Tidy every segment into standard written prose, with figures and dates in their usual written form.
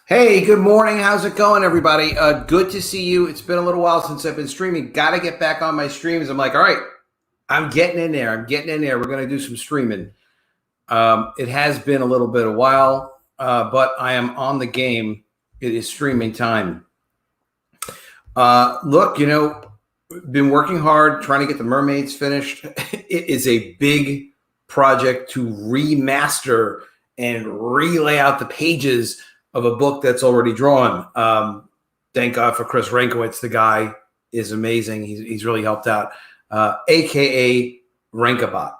Hey, good morning. How's it going, everybody? Good to see you. It's been a little while since I've been streaming. Got to get back on my streams. I'm like, all right, I'm getting in there. We're going to do some streaming. It has been a little bit a while, but I am on the game. It is streaming time. Look, been working hard trying to get the Mermaids finished. It is a big project to remaster and relay out the pages of a book that's already drawn. Thank God for Chris Rankowitz. The guy is amazing. He's really helped out, AKA Rankabot.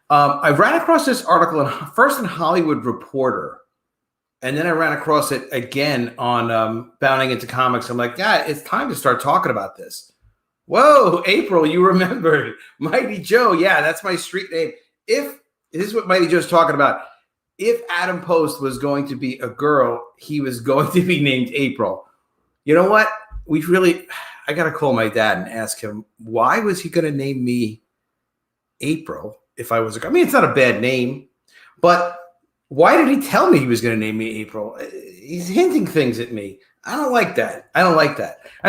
I ran across this article first in Hollywood Reporter, and then I ran across it again on Bounding Into Comics. I'm like, yeah, it's time to start talking about this. Whoa, April, you remembered. Mighty Joe. Yeah, that's my street name. If this is what Mighty Joe's talking about. If Adam Post was going to be a girl, he was going to be named April. You know what? I got to call my dad and ask him, why was he going to name me April if I was a girl? I mean, it's not a bad name, but why did he tell me he was going to name me April? He's hinting things at me. I don't like that. I know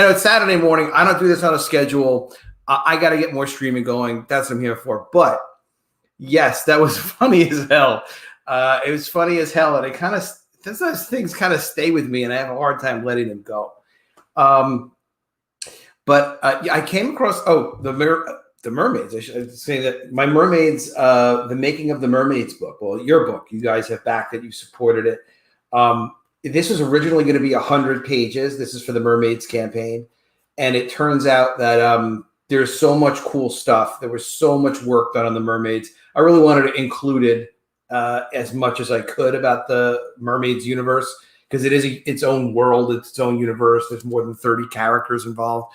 it's Saturday morning. I don't do this on a schedule. I got to get more streaming going. That's what I'm here for. But yes, that was funny as hell. It was funny as hell, and those things kind of stay with me, and I have a hard time letting them go. But I came across the Mermaids. I should say that my Mermaids, the Making of the Mermaids book. Well, your book. You guys have backed it. You supported it. This was originally going to be 100 pages. This is for the Mermaids campaign, and it turns out that there's so much cool stuff. There was so much work done on the Mermaids. I really wanted to include it. As much as I could about the Mermaids universe, because it is its own world, its own universe. There's more than 30 characters involved.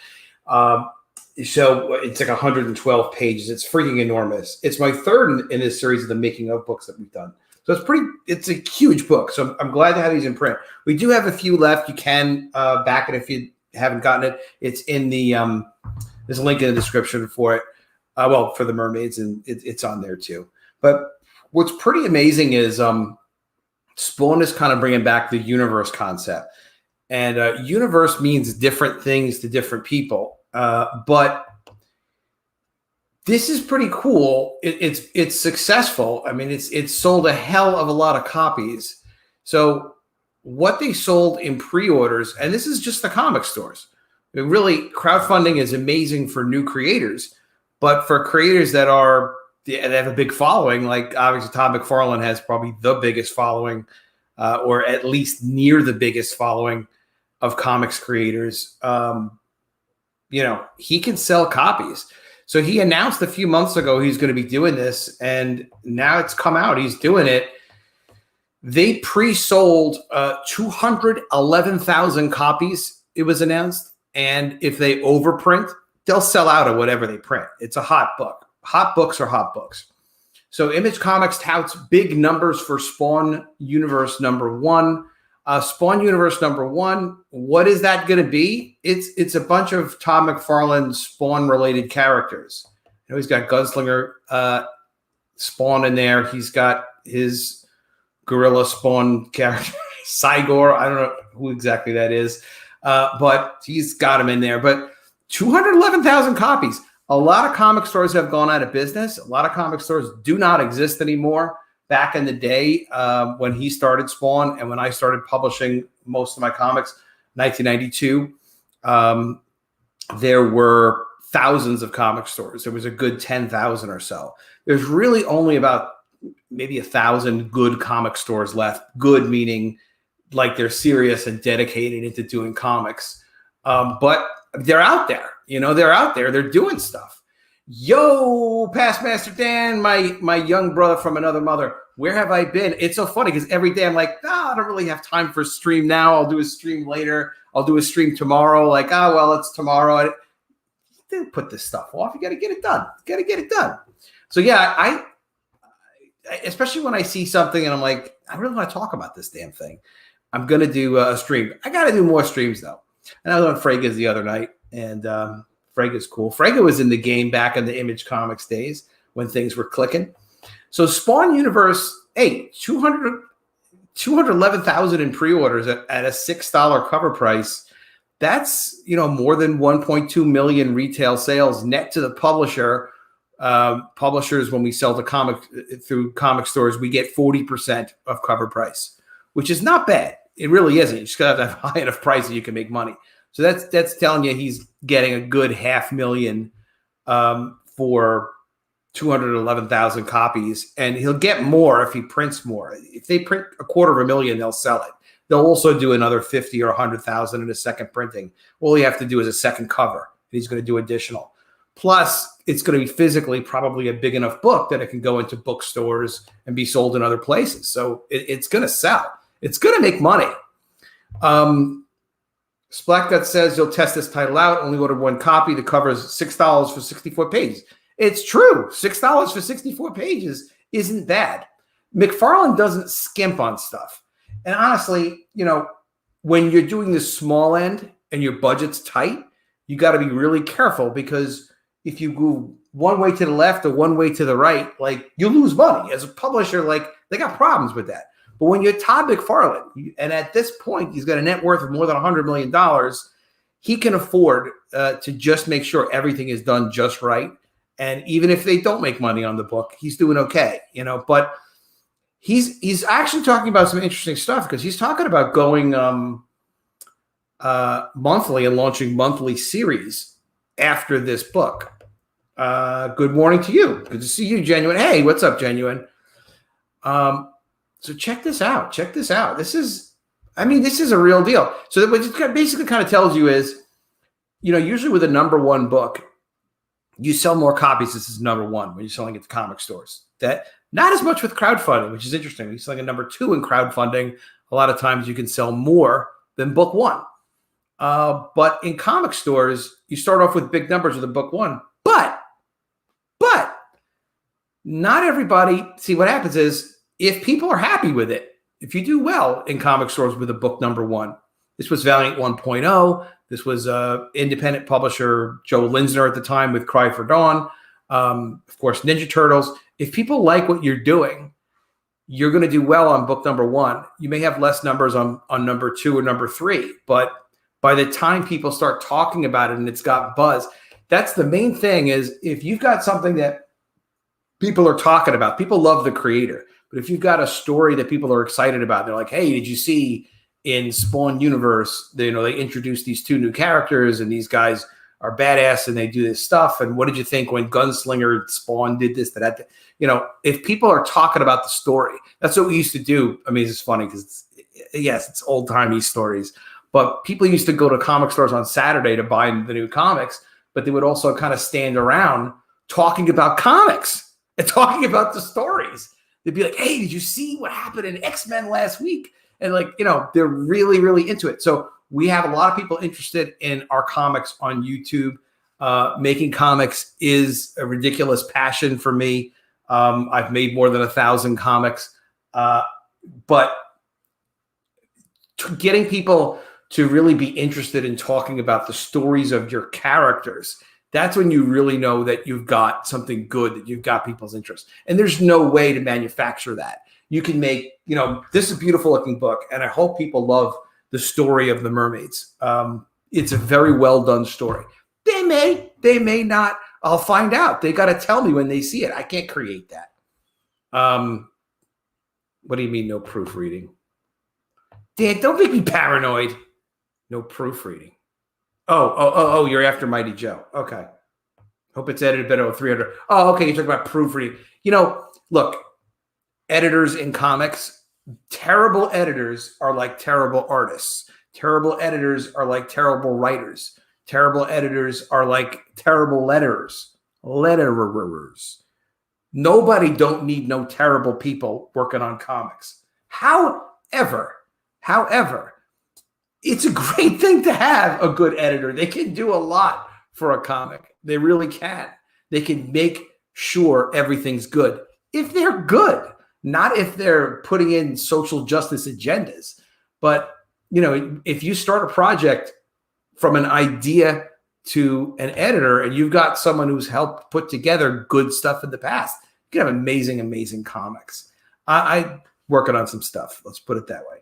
So it's like 112 pages. It's freaking enormous. It's my third in this series of the making of books that we've done. So it's a huge book. So I'm glad to have these in print. We do have a few left. You can back it if you haven't gotten it. It's in the, there's a link in the description for it. For the Mermaids, and it's on there too. But what's pretty amazing is Spawn is kind of bringing back the universe concept. And universe means different things to different people. But this is pretty cool. It's successful. I mean, it's sold a hell of a lot of copies. So what they sold in pre-orders, and this is just the comic stores. I mean, really, crowdfunding is amazing for new creators. But for creators that have a big following, like obviously Todd McFarlane has probably the biggest following, or at least near the biggest following of comics creators. He can sell copies. So he announced a few months ago he's going to be doing this, and now it's come out. He's doing it. They pre-sold 211,000 copies, it was announced. And if they overprint, they'll sell out of whatever they print. It's a hot book. Hot books are hot books. So Image Comics touts big numbers for Spawn Universe #1. Spawn Universe #1, what is that going to be? It's a bunch of Todd McFarlane Spawn-related characters. He's got Gunslinger Spawn in there. He's got his Gorilla Spawn character, Cygor. I don't know who exactly that is, but he's got him in there. But 211,000 copies. A lot of comic stores have gone out of business. A lot of comic stores do not exist anymore. Back in the day when he started Spawn and when I started publishing most of my comics, 1992, there were thousands of comic stores. There was a good 10,000 or so. There's really only about maybe 1,000 good comic stores left. Good meaning like they're serious and dedicated into doing comics. But they're out there. They're out there. They're doing stuff. Yo, Past Master Dan, my young brother from another mother. Where have I been? It's so funny because every day I'm like, I don't really have time for a stream now. I'll do a stream later. I'll do a stream tomorrow. Like, it's tomorrow. Don't put this stuff off. You got to get it done. So yeah, I especially when I see something and I'm like, I really want to talk about this damn thing. I'm going to do a stream. I got to do more streams though. And I was on Frega's the other night, and Frega's cool. Frega was in the game back in the Image Comics days when things were clicking. So Spawn Universe, 200 211,000 in pre-orders at a $6 cover price. That's, more than 1.2 million retail sales net to the publisher. Publishers, when we sell through comic stores, we get 40% of cover price, which is not bad. It really isn't. You just got to have high enough price that you can make money. So that's telling you he's getting a good 500,000 for 211,000 copies, and he'll get more if he prints more. If they print 250,000, they'll sell it. They'll also do another 50 or 100,000 in a second printing. All you have to do is a second cover. He's going to do additional. Plus, it's going to be physically probably a big enough book that it can go into bookstores and be sold in other places. So it's going to sell. It's going to make money. Splackgut says you'll test this title out. Only ordered one copy. The cover is $6 for 64 pages. It's true. $6 for 64 pages isn't bad. McFarlane doesn't skimp on stuff. And honestly, when you're doing the small end and your budget's tight, you got to be really careful, because if you go one way to the left or one way to the right, you lose money. As a publisher, they got problems with that. But when you're Todd McFarlane, and at this point, he's got a net worth of more than $100 million, he can afford to just make sure everything is done just right. And even if they don't make money on the book, he's doing okay, But he's actually talking about some interesting stuff, because he's talking about going monthly and launching monthly series after this book. Good morning to you. Good to see you, Genuine. Hey, what's up, Genuine? So check this out. This is a real deal. So what it basically kind of tells you is, usually with a number one book, you sell more copies. This is number one when you're selling it to comic stores. That not as much with crowdfunding, which is interesting. When you're selling a number two in crowdfunding, a lot of times you can sell more than book one. But in comic stores, you start off with big numbers with a book one. But not everybody. See, what happens is, if people are happy with it, if you do well in comic stores with a book number one, this was Valiant 1.0. This was independent publisher Joe Linsner at the time with Cry for Dawn. Of course, Ninja Turtles. If people like what you're doing, you're going to do well on book number one. You may have less numbers on number two or number three, but by the time people start talking about it and it's got buzz, that's the main thing. Is if you've got something that people are talking about, people love the creator. But if you've got a story that people are excited about, they're like, hey, did you see in Spawn Universe, they introduced these two new characters, and these guys are badass and they do this stuff. And what did you think when Gunslinger Spawn did this, that? If people are talking about the story, that's what we used to do. I mean, it's funny because it's old timey stories, but people used to go to comic stores on Saturday to buy the new comics, but they would also kind of stand around talking about comics and talking about the stories. They'd be like, hey, did you see what happened in X-Men last week? And they're really, really into it. So we have a lot of people interested in our comics on YouTube. Making comics is a ridiculous passion for me. I've made more than 1,000 comics. But getting people to really be interested in talking about the stories of your characters, that's when you really know that you've got something good, that you've got people's interest. And there's no way to manufacture that. You can make, this is a beautiful looking book, and I hope people love the story of the Mermaids. It's a very well done story. They may not. I'll find out. They got to tell me when they see it. I can't create that. What do you mean no proofreading? Dan, don't make me paranoid. No proofreading. Oh, you're after Mighty Joe. Okay. Hope it's edited better with 300. Oh, okay. You're talking about proofreading. Look, editors in comics, terrible editors are like terrible artists. Terrible editors are like terrible writers. Terrible editors are like terrible letterers. Nobody don't need no terrible people working on comics. However, it's a great thing to have a good editor. They can do a lot for a comic. They really can. They can make sure everything's good. If they're good, not if they're putting in social justice agendas. But, if you start a project from an idea to an editor and you've got someone who's helped put together good stuff in the past, you can have amazing, amazing comics. I working on some stuff. Let's put it that way.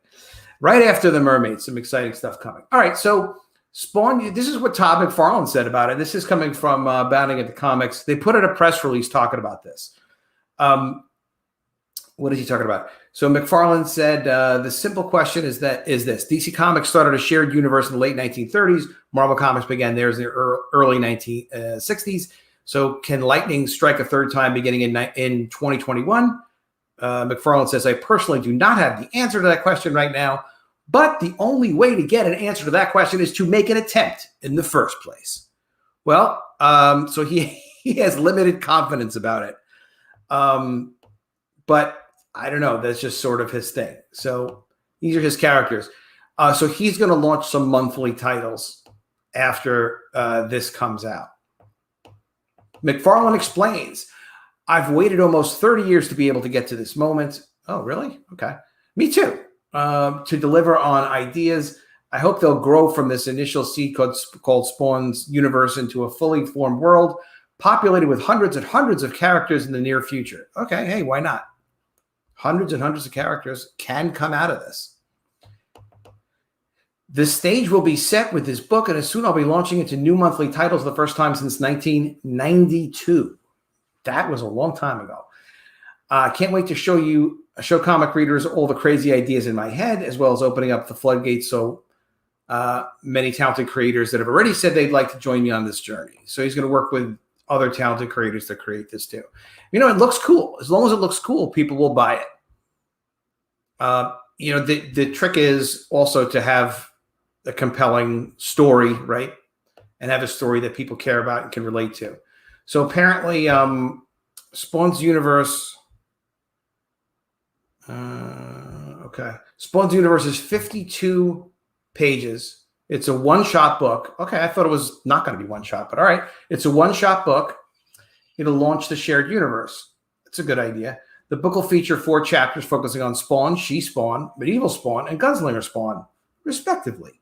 Right after the Mermaids, some exciting stuff coming. All right, so Spawn, this is what Todd McFarlane said about it. This is coming from Bounding into Comics. They put out a press release talking about this. What is he talking about? So McFarlane said, the simple question is this. DC Comics started a shared universe in the late 1930s. Marvel Comics began theirs in the early 1960s. So can lightning strike a third time beginning in 2021? McFarlane says, I personally do not have the answer to that question right now, but the only way to get an answer to that question is to make an attempt in the first place. Well, so he has limited confidence about it. But I don't know. That's just sort of his thing. So these are his characters. So he's going to launch some monthly titles after this comes out. McFarlane explains, I've waited almost 30 years to be able to get to this moment. Oh, really? Okay. Me too. To deliver on ideas. I hope they'll grow from this initial seed called Spawn's universe into a fully formed world populated with hundreds and hundreds of characters in the near future. Okay, hey, why not? Hundreds and hundreds of characters can come out of this. The stage will be set with this book, and soon I'll be launching into new monthly titles the first time since 1992. That was a long time ago. I can't wait to show comic readers all the crazy ideas in my head, as well as opening up the floodgates so many talented creators that have already said they'd like to join me on this journey. So he's going to work with other talented creators to create this too. You know, it looks cool. As long as it looks cool, people will buy it. You know, the trick is also to have a compelling story, right? And have a story that people care about and can relate to. So apparently, Spawn's universe. Okay. Spawn's universe is 52 pages. It's a one-shot book. Okay, I thought it was not going to be one-shot, but all right. It's a one-shot book. It'll launch the shared universe. It's a good idea. The book will feature 4 chapters focusing on Spawn, She-Spawn, Medieval Spawn, and Gunslinger Spawn, respectively.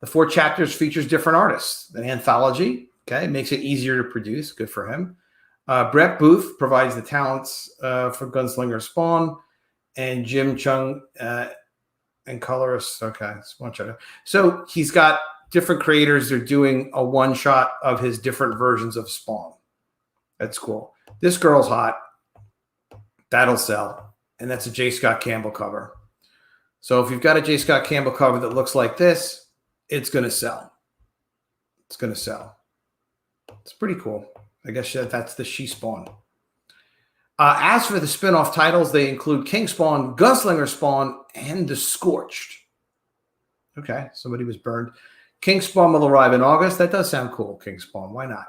The 4 chapters features different artists. An anthology, okay, makes it easier to produce. Good for him. Brett Booth provides the talents for Gunslinger Spawn, and Jim Chung and colorists. Okay, so he's got different creators. They're doing a one-shot of his different versions of Spawn. That's cool. This girl's hot. That'll sell. And that's a J. Scott Campbell cover. So if you've got a J. Scott Campbell cover that looks like this, it's going to sell. It's going to sell. It's pretty cool. I guess that's the She Spawn. As for the spin-off titles, they include King Spawn, Gunslinger Spawn, and The Scorched. Okay, somebody was burned. King Spawn will arrive in August. That does sound cool, King Spawn. Why not?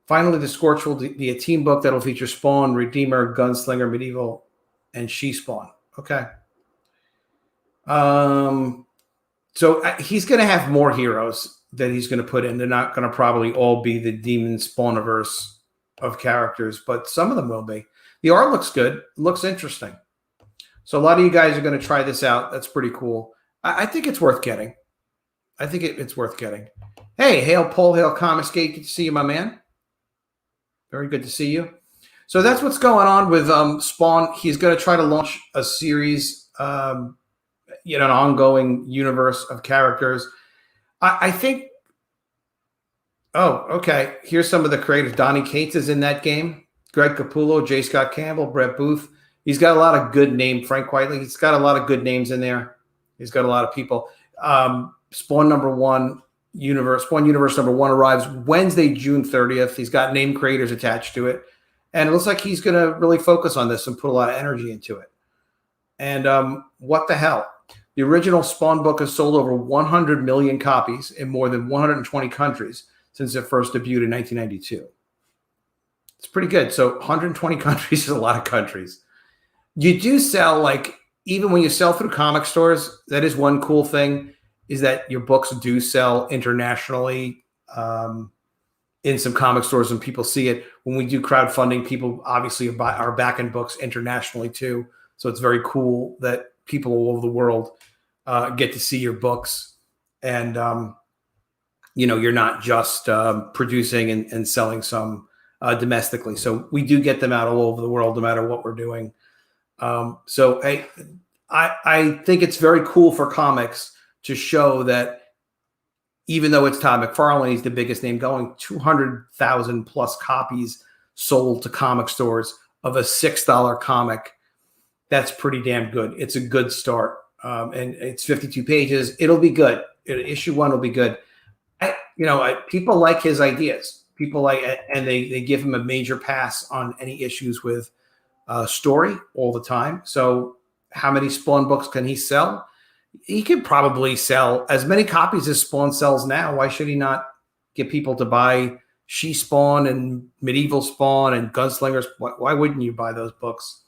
Finally, The Scorched will be a team book that will feature Spawn, Redeemer, Gunslinger, Medieval, and She Spawn. Okay. So he's going to have more heroes that he's going to put in. They're not going to probably all be the Demon Spawniverse of characters, but some of them will be. The art looks good. Looks interesting. So a lot of you guys are going to try this out. That's pretty cool. I think it's worth getting. I think it's worth getting. Hey, hail Paul, hail Comicsgate. Good to see you, my man. Very good to see you. So that's what's going on with Spawn. He's going to try to launch a series, an ongoing universe of characters. I think. Oh, okay. Here's some of the creators. Donnie Cates is in that game. Greg Capullo, J. Scott Campbell, Brett Booth. He's got a lot of good names. Frank Whiteley. He's got a lot of good names in there. He's got a lot of people. Spawn Universe number 1 arrives Wednesday, June 30th. He's got name creators attached to it. And it looks like he's going to really focus on this and put a lot of energy into it. And what the hell? The original Spawn book has sold over 100 million copies in more than 120 countries since it first debuted in 1992. It's pretty good. So 120 countries is a lot of countries. You do sell, even when you sell through comic stores, that is one cool thing, is that your books do sell internationally in some comic stores and people see it. When we do crowdfunding, people obviously are backing books internationally too. So it's very cool that people all over the world get to see your books. And, you're not just producing and selling some domestically. So we do get them out all over the world, no matter what we're doing. So I think it's very cool for comics to show that even though it's Todd McFarlane, he's the biggest name going, 200,000 plus copies sold to comic stores of a $6 comic. That's pretty damn good. It's a good start. And it's 52 pages. It'll be good. Issue 1 will be good. People like his ideas. People like it, and they give him a major pass on any issues with story all the time. So how many Spawn books can he sell? He could probably sell as many copies as Spawn sells now. Why should he not get people to buy She Spawn and Medieval Spawn and Gunslingers? Why wouldn't you buy those books?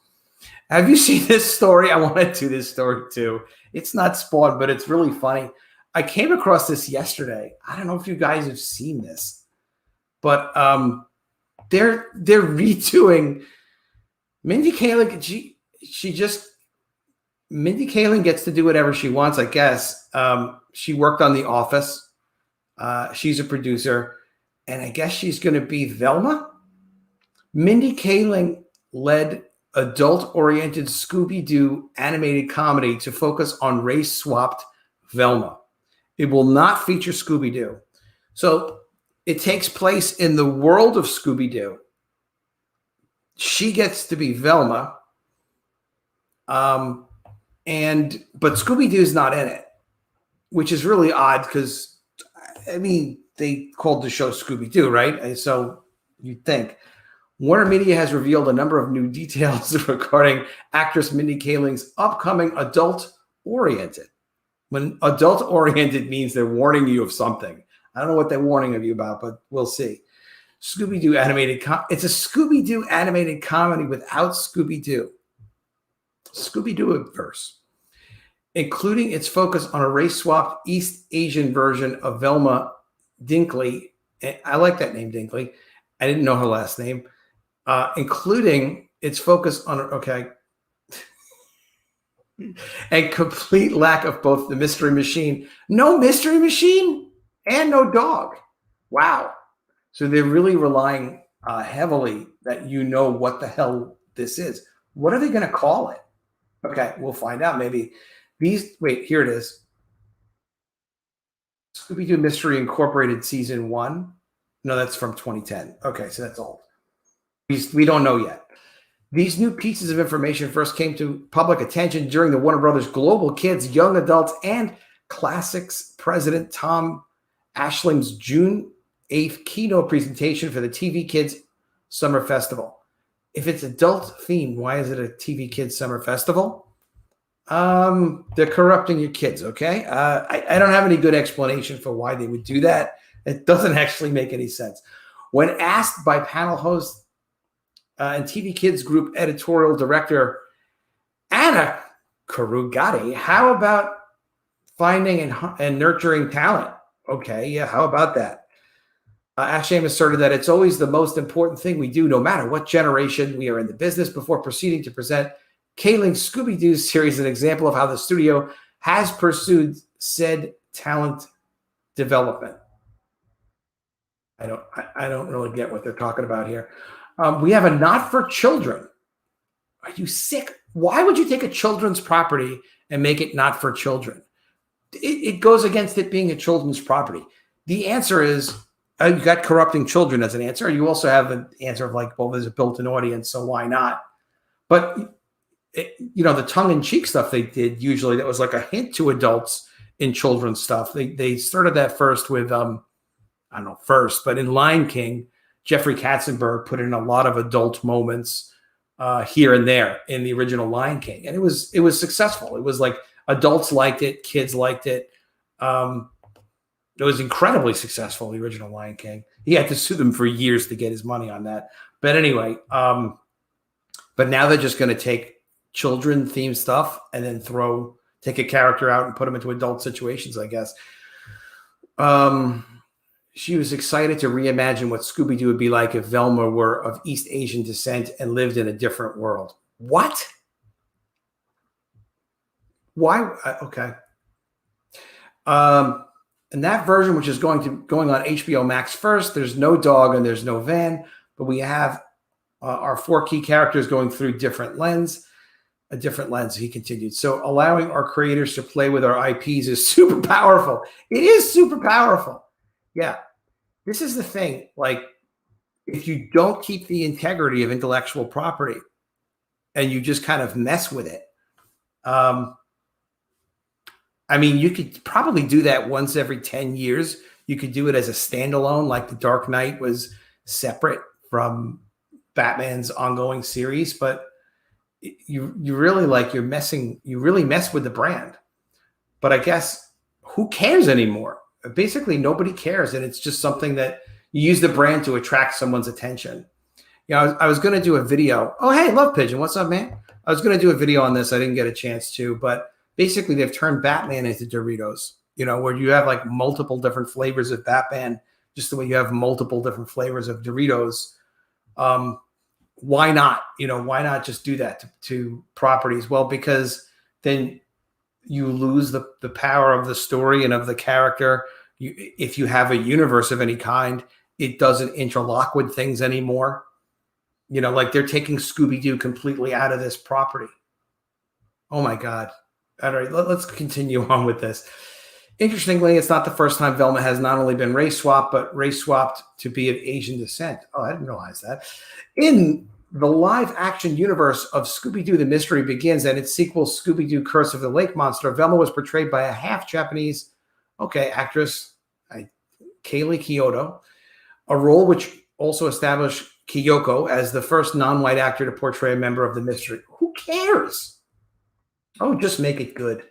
Have you seen this story? I want to do this story too. It's not Spawn, but it's really funny. I came across this yesterday. I don't know if you guys have seen this, but they're redoing Mindy Kaling. Mindy Kaling gets to do whatever she wants, I guess. She worked on The Office. She's a producer, and I guess she's going to be Velma. Mindy Kaling led adult-oriented Scooby-Doo animated comedy to focus on race-swapped Velma. It will not feature Scooby-Doo. So it takes place in the world of Scooby-Doo. She gets to be Velma. But Scooby-Doo is not in it, which is really odd because, they called the show Scooby-Doo, right? And so you'd think. Warner Media has revealed a number of new details regarding actress Mindy Kaling's upcoming adult-oriented. When adult-oriented means they're warning you of something. I don't know what they're warning of you about, but we'll see. Scooby-Doo animated. It's a Scooby-Doo animated comedy without Scooby-Doo. Scooby-Doo verse, including its focus on a race-swapped East Asian version of Velma Dinkley. I like that name, Dinkley. I didn't know her last name. Including its focus on, and complete lack of both the mystery machine. No mystery machine and no dog. Wow. So they're really relying heavily that you know what the hell this is. What are they going to call it? Okay, we'll find out. Maybe here it is. Scooby-Doo Mystery Incorporated Season 1. No, that's from 2010. Okay, so that's old. We don't know yet. These new pieces of information first came to public attention during the Warner Brothers Global Kids, Young Adults, and Classics President Tom Ashling's June 8th keynote presentation for the TV Kids Summer Festival. If it's adult themed, why is it a TV Kids Summer Festival? They're corrupting your kids, okay? I don't have any good explanation for why they would do that. It doesn't actually make any sense. When asked by panel host and TV Kids Group editorial director Anna Karugati, how about finding and nurturing talent? Okay, yeah, how about that? Asham asserted that it's always the most important thing we do, no matter what generation we are in the business, before proceeding to present Kaling's Scooby-Doo series, an example of how the studio has pursued said talent development. I don't really get what they're talking about here. We have a not for children. Are you sick? Why would you take a children's property and make it not for children? It goes against it being a children's property. The answer is you got corrupting children as an answer. You also have an answer of well, there's a built-in audience, so why not? But the tongue-in-cheek stuff they did usually that was like a hint to adults in children's stuff. They started that first with but in Lion King, Jeffrey Katzenberg put in a lot of adult moments here and there in the original Lion King, and it was successful. It was like adults liked it, kids liked it. It was incredibly successful. The original Lion King. He had to sue them for years to get his money on that. But anyway, but now they're just going to take children themed stuff and then take a character out and put them into adult situations, I guess. She was excited to reimagine what Scooby-Doo would be like if Velma were of East Asian descent and lived in a different world. What? Why? Okay. And that version, which is going on HBO Max first, there's no dog and there's no van, but we have our 4 key characters going through different lens. a different lens. He continued. So allowing our creators to play with our IPs is super powerful. It is super powerful. Yeah. This is the thing. Like, if you don't keep the integrity of intellectual property and you just kind of mess with it, I mean, you could probably do that once every 10 years. You could do it as a standalone, like The Dark Knight was separate from Batman's ongoing series, but you really you really mess with the brand. But I guess who cares anymore? Basically, nobody cares, and it's just something that you use the brand to attract someone's attention. You know, I was going to do a video. Oh, hey, Love Pigeon, what's up, man? I was going to do a video on this. I didn't get a chance to, but basically, they've turned Batman into Doritos, you know, where you have like multiple different flavors of Batman, just the way you have multiple different flavors of Doritos. Why not? You know, why not just do that to properties? Well, because then you lose the power of the story and of the character. If you have a universe of any kind, it doesn't interlock with things anymore. You know, like they're taking Scooby-Doo completely out of this property. Oh, my God. All right, let's continue on with this. Interestingly, it's not the first time Velma has not only been race swapped, but race swapped to be of Asian descent. Oh, I didn't realize that. In the live action universe of Scooby-Doo, The Mystery Begins, and its sequel, Scooby-Doo, Curse of the Lake Monster, Velma was portrayed by a half Japanese, actress, Kaylee Kyoto, a role which also established Kyoko as the first non-white actor to portray a member of the Mystery. Who cares? Oh, just make it good.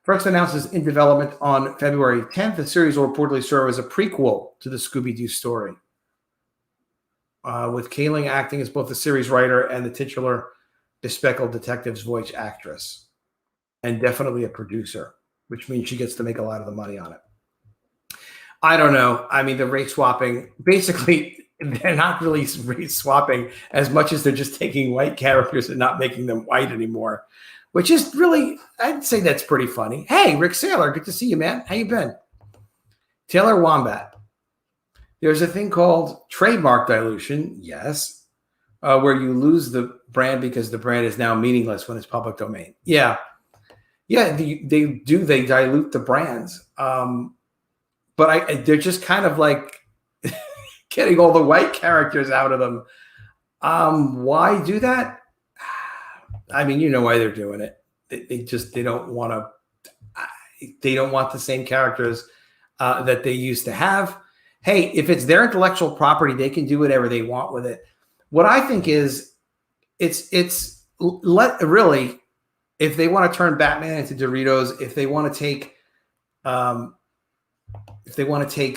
First announces in development on February 10th, the series will reportedly serve as a prequel to the Scooby-Doo story, with Kaylee acting as both the series writer and the titular bespectacled detective's voice actress, and definitely a producer, which means she gets to make a lot of the money on it. I don't know. I mean, the race swapping, basically, they're not really race swapping as much as they're just taking white characters and not making them white anymore, which is really, I'd say that's pretty funny. Hey, Rick Saylor, good to see you, man. How you been? Taylor Wombat. There's a thing called trademark dilution, yes, where you lose the brand because the brand is now meaningless when it's public domain. Yeah, they dilute the brands. But they're just kind of like getting all the white characters out of them. Why do that? I mean, you know why they're doing it. They don't want the same characters that they used to have. Hey, if it's their intellectual property, they can do whatever they want with it. What I think is really, if they want to turn Batman into Doritos, if they want to take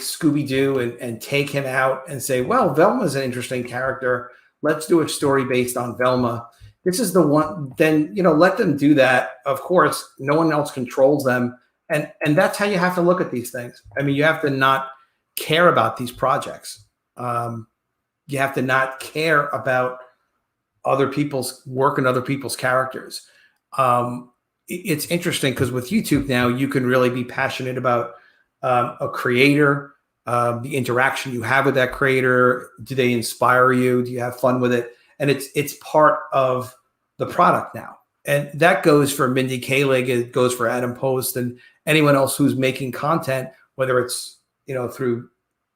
Scooby-Doo and take him out and say, well, Velma's an interesting character, let's do a story based on Velma. This is the one, then, let them do that. Of course, no one else controls them. And that's how you have to look at these things. I mean, you have to not care about these projects. You have to not care about other people's work and other people's characters. It's interesting because with YouTube now, you can really be passionate about a creator, the interaction you have with that creator. Do they inspire you? Do you have fun with it? And it's part of the product now. And that goes for Mindy Kaling, it goes for Adam Post and anyone else who's making content, whether it's, through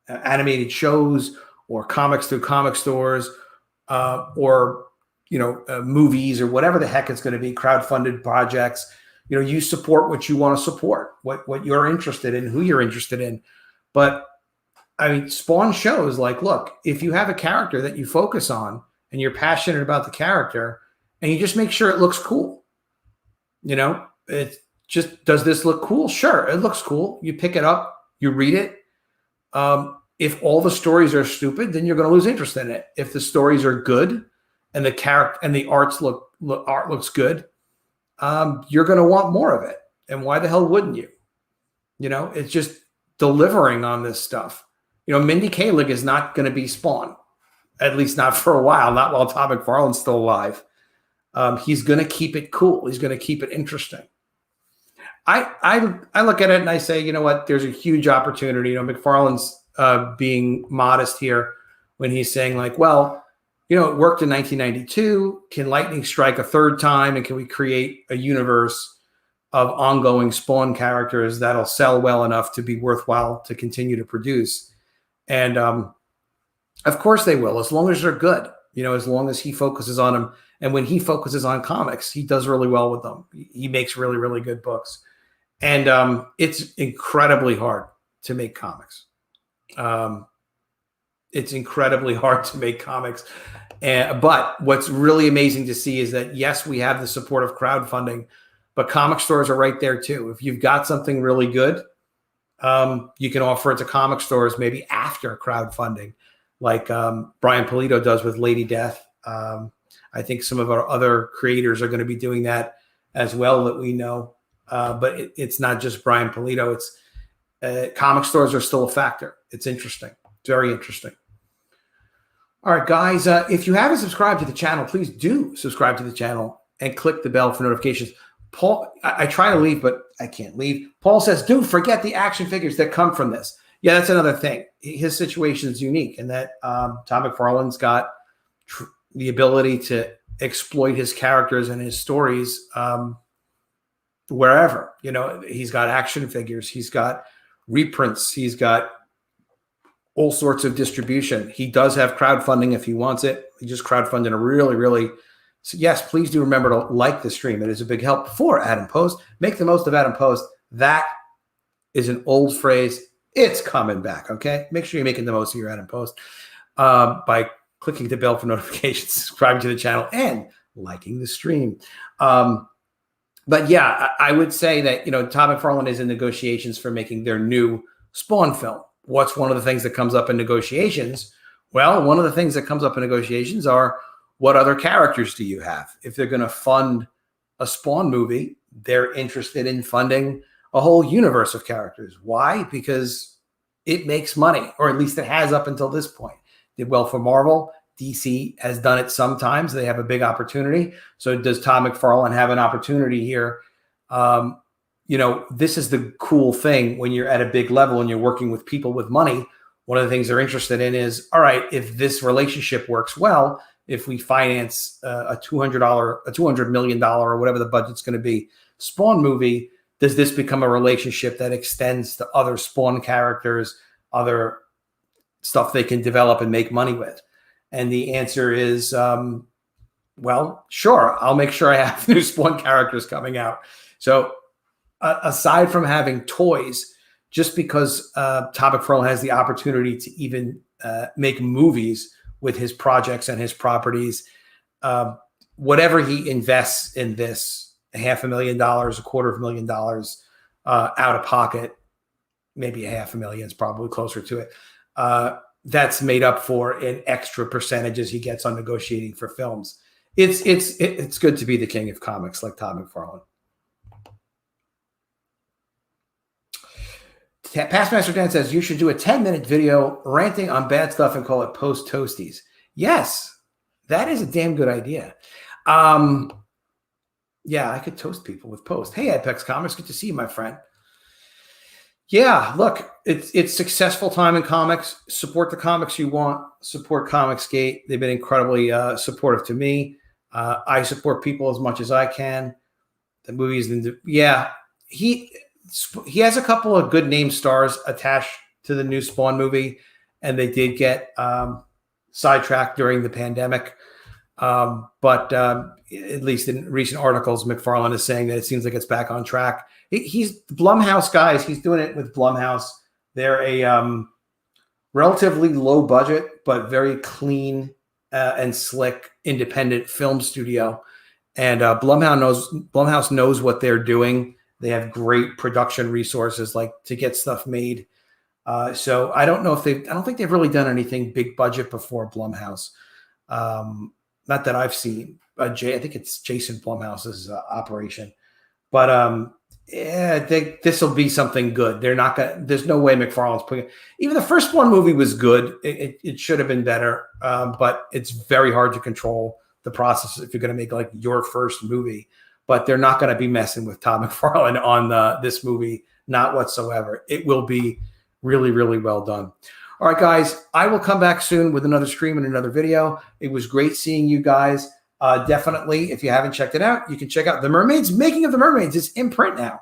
animated shows or comics through comic stores, or, movies or whatever the heck it's going to be, crowdfunded projects. You support what you want to support, what you're interested in, who you're interested in. But I mean, Spawn shows like, look, if you have a character that you focus on and you're passionate about the character and you just make sure it looks cool, it just, does this look cool? Sure. It looks cool. You pick it up, you read it. If all the stories are stupid, then you're going to lose interest in it. If the stories are good and the character and the art looks good, you're going to want more of it. And why the hell wouldn't you? It's just delivering on this stuff. Mindy Kaling is not going to be Spawn, at least not for a while, not while Todd McFarlane's still alive. He's going to keep it cool. He's going to keep it interesting. I look at it and I say, you know what? There's a huge opportunity. McFarlane's being modest here when he's saying like, well, it worked in 1992. Can lightning strike a third time? And can we create a universe of ongoing Spawn characters that'll sell well enough to be worthwhile to continue to produce? And of course they will, as long as they're good, as long as he focuses on them. And when he focuses on comics, he does really well with them. He makes really, really good books. And it's incredibly hard to make comics. It's incredibly hard to make comics. But what's really amazing to see is that, yes, we have the support of crowdfunding, but comic stores are right there too. If you've got something really good, you can offer it to comic stores maybe after crowdfunding, like Brian Pulido does with Lady Death. I think some of our other creators are going to be doing that as well that we know. But it's not just Brian Pulido. It's comic stores are still a factor. It's interesting. It's very interesting. All right, guys, if you haven't subscribed to the channel, please do subscribe to the channel and click the bell for notifications. Paul, I try to leave, but I can't leave. Paul says, dude, forget the action figures that come from this. Yeah, that's another thing. His situation is unique in that Todd McFarlane's got the ability to exploit his characters and his stories wherever. He's got action figures. He's got reprints. He's got all sorts of distribution. He does have crowdfunding if he wants it. He just crowdfunded a really, really. So yes, please do remember to like the stream. It is a big help for Adam Post. Make the most of Adam Post. That is an old phrase. It's coming back, okay? Make sure you're making the most of your Adam Post by clicking the bell for notifications, subscribing to the channel, and liking the stream. But yeah, I would say that, Todd McFarlane is in negotiations for making their new Spawn film. What's one of the things that comes up in negotiations? Well, one of the things that comes up in negotiations are, what other characters do you have? If they're going to fund a Spawn movie, they're interested in funding a whole universe of characters. Why? Because it makes money, or at least it has up until this point. Did well for Marvel. DC has done it sometimes. They have a big opportunity. So does Todd McFarlane have an opportunity here? This is the cool thing when you're at a big level and you're working with people with money. One of the things they're interested in is, all right, if this relationship works well, if we finance a $200 million or whatever the budget's going to be Spawn movie, does this become a relationship that extends to other Spawn characters, other stuff they can develop and make money with? And the answer is, well, sure. I'll make sure I have new Spawn characters coming out. So aside from having toys, just because Todd McFarlane has the opportunity to even make movies with his projects and his properties, whatever he invests in this, $500,000, $250,000 out of pocket, maybe $500,000 is probably closer to it. That's made up for in extra percentages he gets on negotiating for films. It's good to be the king of comics like Todd McFarlane. Pastmaster Dan says you should do a 10-minute video ranting on bad stuff and call it Post Toasties. Yes, that is a damn good idea. Yeah, I could toast people with Post. Hey, Apex Comics, good to see you, my friend. Yeah, look, it's successful time in comics. Support the comics you want. Support Comicsgate. They've been incredibly supportive to me. I support people as much as I can. The movies, yeah, he has a couple of good name stars attached to the new Spawn movie, and they did get sidetracked during the pandemic. But at least in recent articles, McFarlane is saying that it seems like it's back on track. He's the Blumhouse guys. He's doing it with Blumhouse. They're a relatively low budget, but very clean and slick independent film studio. And Blumhouse knows what they're doing. They have great production resources, like to get stuff made. So I don't think they've really done anything big budget before Blumhouse. Not that I've seen. I think it's Jason Blumhouse's operation, but yeah, I think this will be something good. They're not gonna. There's no way McFarlane's putting. Even the first one movie was good. It should have been better, but it's very hard to control the process if you're going to make like your first movie. But they're not going to be messing with Todd McFarlane on this movie, not whatsoever. It will be really, really well done. All right, guys, I will come back soon with another stream and another video. It was great seeing you guys. Definitely, if you haven't checked it out, you can check out The Mermaids, Making of the Mermaids. It's in print now.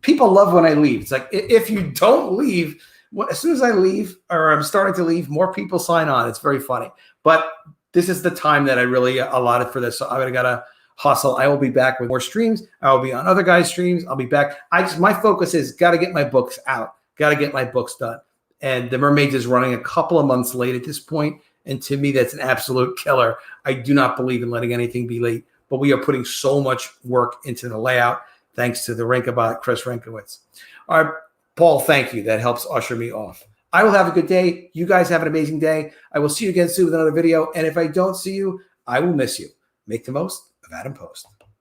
People love when I leave. It's like, if you don't leave, as soon as I leave or I'm starting to leave, more people sign on. It's very funny. But this is the time that I really allotted for this. So I got to hustle. I will be back with more streams. I will be on other guys' streams. I'll be back. My focus is got to get my books out. Got to get my books done. And The Mermaids is running a couple of months late at this point. And to me, that's an absolute killer. I do not believe in letting anything be late, but we are putting so much work into the layout thanks to the Rinkabot, Chris Rinkowitz. All right, Paul, thank you. That helps usher me off. I will have a good day. You guys have an amazing day. I will see you again soon with another video. And if I don't see you, I will miss you. Make the most of Adam Post.